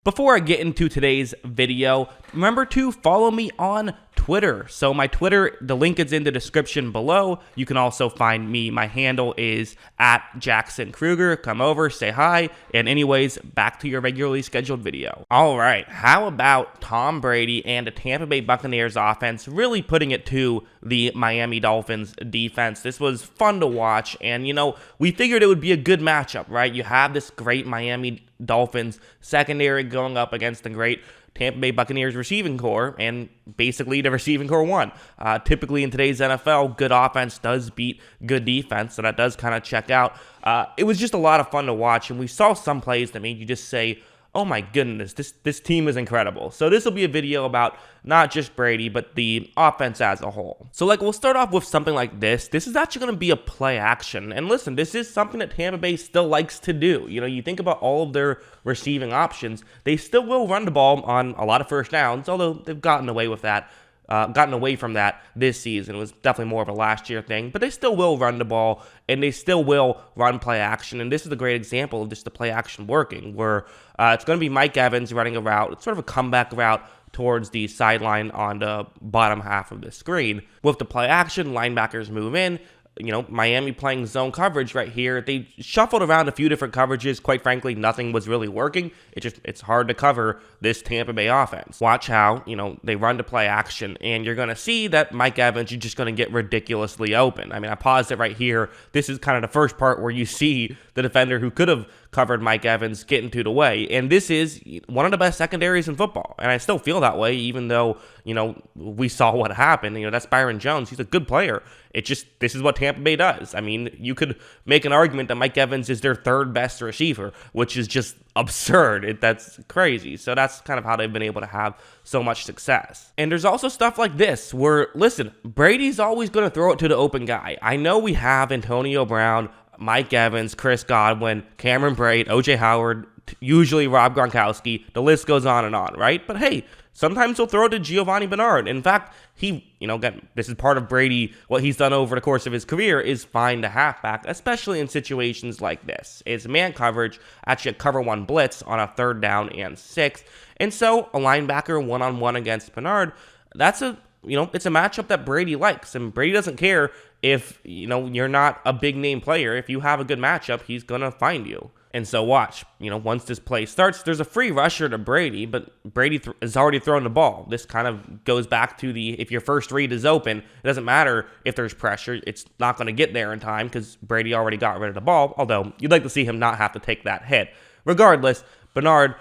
Before I get into today's video, remember to follow me on Twitter. So my Twitter, the link is in the description below. You can also find me. My handle is @JacksonKruger. Come over, say hi, and anyways, back to your regularly scheduled video. All right, how about Tom Brady and the Tampa Bay Buccaneers offense really putting it to the Miami Dolphins defense? This was fun to watch, and we figured it would be a good matchup, right? You have this great Miami Dolphins secondary going up against the great Tampa Bay Buccaneers receiving core, and basically the receiving core won. Typically in today's NFL, good offense does beat good defense, so that does kind of check out. It was just a lot of fun to watch, and we saw some plays that made you just say, oh my goodness, this team is incredible. So this will be a video about not just Brady, but the offense as a whole. So we'll start off with something like this. This is actually going to be a play action. And listen, this is something that Tampa Bay still likes to do. You think about all of their receiving options, they still will run the ball on a lot of first downs, although they've gotten away from that this season. It was definitely more of a last year thing, but they still will run the ball, and they still will run play action. And this is a great example of just the play action working, where it's going to be Mike Evans running a route. It's sort of a comeback route towards the sideline on the bottom half of the screen. With the play action, linebackers move in. Miami playing zone coverage right here. They shuffled around a few different coverages. Quite frankly, nothing was really working. It's hard to cover this Tampa Bay offense. Watch how, they run to play action, and you're going to see that Mike Evans, you're just going to get ridiculously open. I paused it right here. This is kind of the first part where you see the defender who could have covered Mike Evans get into the way. And this is one of the best secondaries in football. And I still feel that way, even though, we saw what happened. That's Byron Jones. He's a good player. This is what Tampa Bay does. You could make an argument that Mike Evans is their third best receiver, which is just absurd. That's crazy. So that's kind of how they've been able to have so much success. And there's also stuff like this where, listen, Brady's always going to throw it to the open guy. I know we have Antonio Brown, Mike Evans, Chris Godwin, Cameron Brate, O.J. Howard, usually Rob Gronkowski. The list goes on, right? But hey, sometimes he'll throw it to Giovanni Bernard. In fact, again, this is part of Brady. What he's done over the course of his career is find a halfback, especially in situations like this. It's man coverage, actually a cover one blitz on a 3rd down and 6. And so a linebacker one-on-one against Bernard, it's a matchup that Brady likes. And Brady doesn't care if, you're not a big name player. If you have a good matchup, he's going to find you. And so watch, once this play starts, there's a free rusher to Brady, but Brady has already thrown the ball. This kind of goes back to if your first read is open, it doesn't matter if there's pressure. It's not going to get there in time because Brady already got rid of the ball, although you'd like to see him not have to take that hit. Regardless, Bernard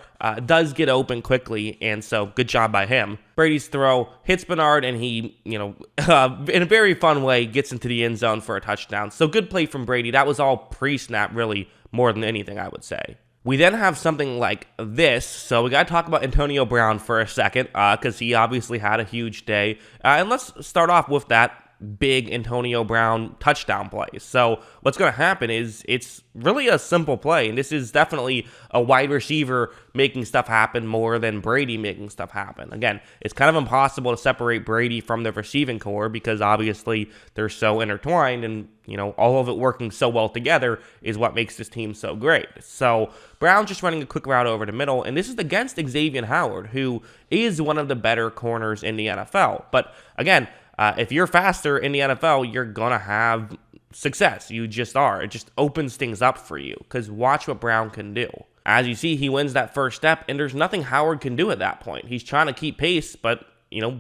does get open quickly, and so good job by him. Brady's throw hits Bernard, and he, in a very fun way, gets into the end zone for a touchdown. So good play from Brady. That was all pre-snap, really, more than anything, I would say. We then have something like this. So we got to talk about Antonio Brown for a second, because he obviously had a huge day. And let's start off with that big Antonio Brown touchdown play. So what's going to happen is it's really a simple play, and this is definitely a wide receiver making stuff happen more than Brady making stuff happen. Again, it's kind of impossible to separate Brady from the receiving core because obviously they're so intertwined, and all of it working so well together is what makes this team so great. So Brown just running a quick route over the middle, and this is against Xavier Howard, who is one of the better corners in the NFL. But again, if you're faster in the NFL, you're going to have success. You just are. It just opens things up for you because watch what Brown can do. As you see, he wins that first step, and there's nothing Howard can do at that point. He's trying to keep pace, but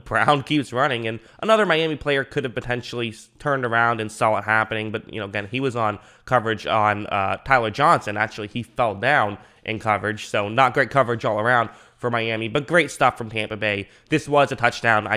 Brown keeps running, and another Miami player could have potentially turned around and saw it happening, but, again, he was on coverage on Tyler Johnson. Actually, he fell down in coverage, so not great coverage all around for Miami, but great stuff from Tampa Bay. This was a touchdown.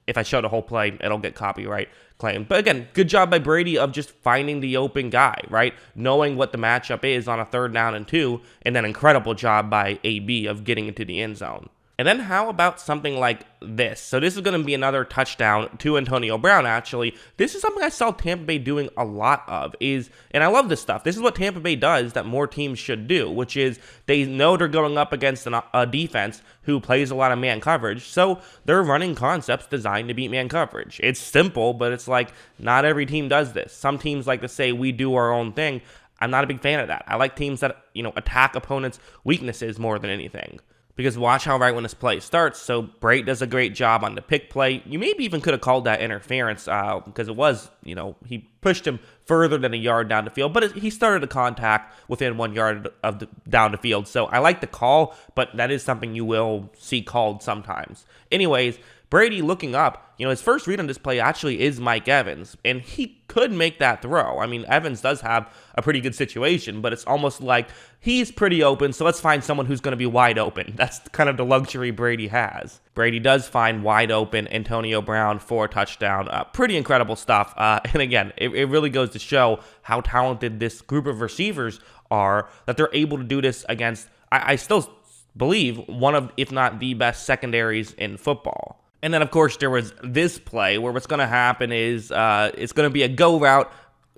If I show the whole play, it'll get copyright claim. But again, good job by Brady of just finding the open guy, right? Knowing what the matchup is on a 3rd down and 2, and then incredible job by AB of getting into the end zone. And then how about something like this? So this is going to be another touchdown to Antonio Brown, actually. This is something I saw Tampa Bay doing a lot of, and I love this stuff. This is what Tampa Bay does that more teams should do, which is they know they're going up against a defense who plays a lot of man coverage, so they're running concepts designed to beat man coverage. It's simple, but it's like not every team does this. Some teams like to say, we do our own thing. I'm not a big fan of that. I like teams that, attack opponents' weaknesses more than anything. Because watch how right when this play starts. So Brady does a great job on the pick play. You maybe even could have called that interference because it was, he pushed him further than a yard down the field, but he started the contact within 1 yard of down the field. So I like the call, but that is something you will see called sometimes. Anyways, Brady looking up, his first read on this play actually is Mike Evans, and he could make that throw. I mean, Evans does have a pretty good situation, but it's almost like he's pretty open, so let's find someone who's going to be wide open. That's kind of the luxury Brady has. Brady does find wide open Antonio Brown for a touchdown. Pretty incredible stuff. And again, it really goes to show how talented this group of receivers are, that they're able to do this against, I still believe, one of, if not the best secondaries in football. And then, of course, there was this play where what's going to happen is it's going to be a go route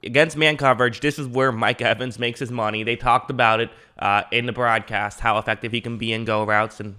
against man coverage. This is where Mike Evans makes his money. They talked about it in the broadcast, how effective he can be in go routes. And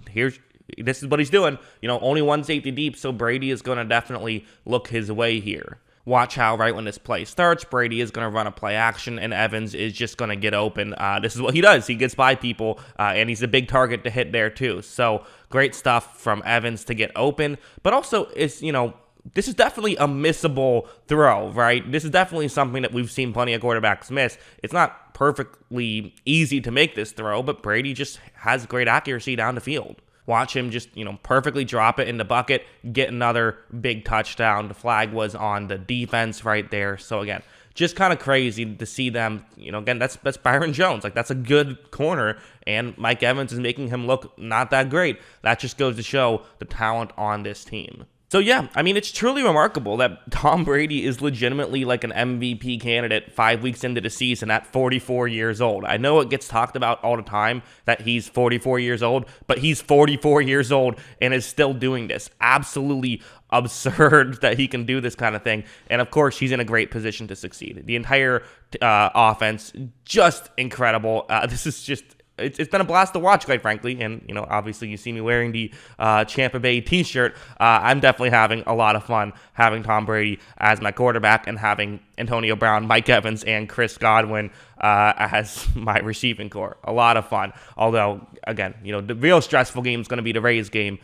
this is what he's doing. Only one safety deep, so Brady is going to definitely look his way here. Watch how right when this play starts, Brady is going to run a play action, and Evans is just going to get open. This is what he does. He gets by people, and he's a big target to hit there too. So great stuff from Evans to get open. But also, this is definitely a missable throw, right? This is definitely something that we've seen plenty of quarterbacks miss. It's not perfectly easy to make this throw, but Brady just has great accuracy down the field. Watch him just, perfectly drop it in the bucket, get another big touchdown. The flag was on the defense right there. So again, just kind of crazy to see them, again, that's Byron Jones. Like, that's a good corner, and Mike Evans is making him look not that great. That just goes to show the talent on this team. So yeah, I mean, it's truly remarkable that Tom Brady is legitimately like an MVP candidate 5 weeks into the season at 44 years old. I know it gets talked about all the time that he's 44 years old, but he's 44 years old and is still doing this. Absolutely absurd that he can do this kind of thing. And of course, he's in a great position to succeed. The entire offense, just incredible. This is just... It's been a blast to watch, quite frankly, and, obviously you see me wearing the Tampa Bay t-shirt. I'm definitely having a lot of fun having Tom Brady as my quarterback and having Antonio Brown, Mike Evans, and Chris Godwin as my receiving core. A lot of fun. Although, again, the real stressful game is going to be the Rays game,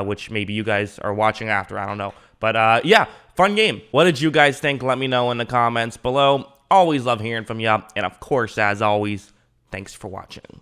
which maybe you guys are watching after. I don't know. But, yeah, fun game. What did you guys think? Let me know in the comments below. Always love hearing from you. And, of course, as always, thanks for watching.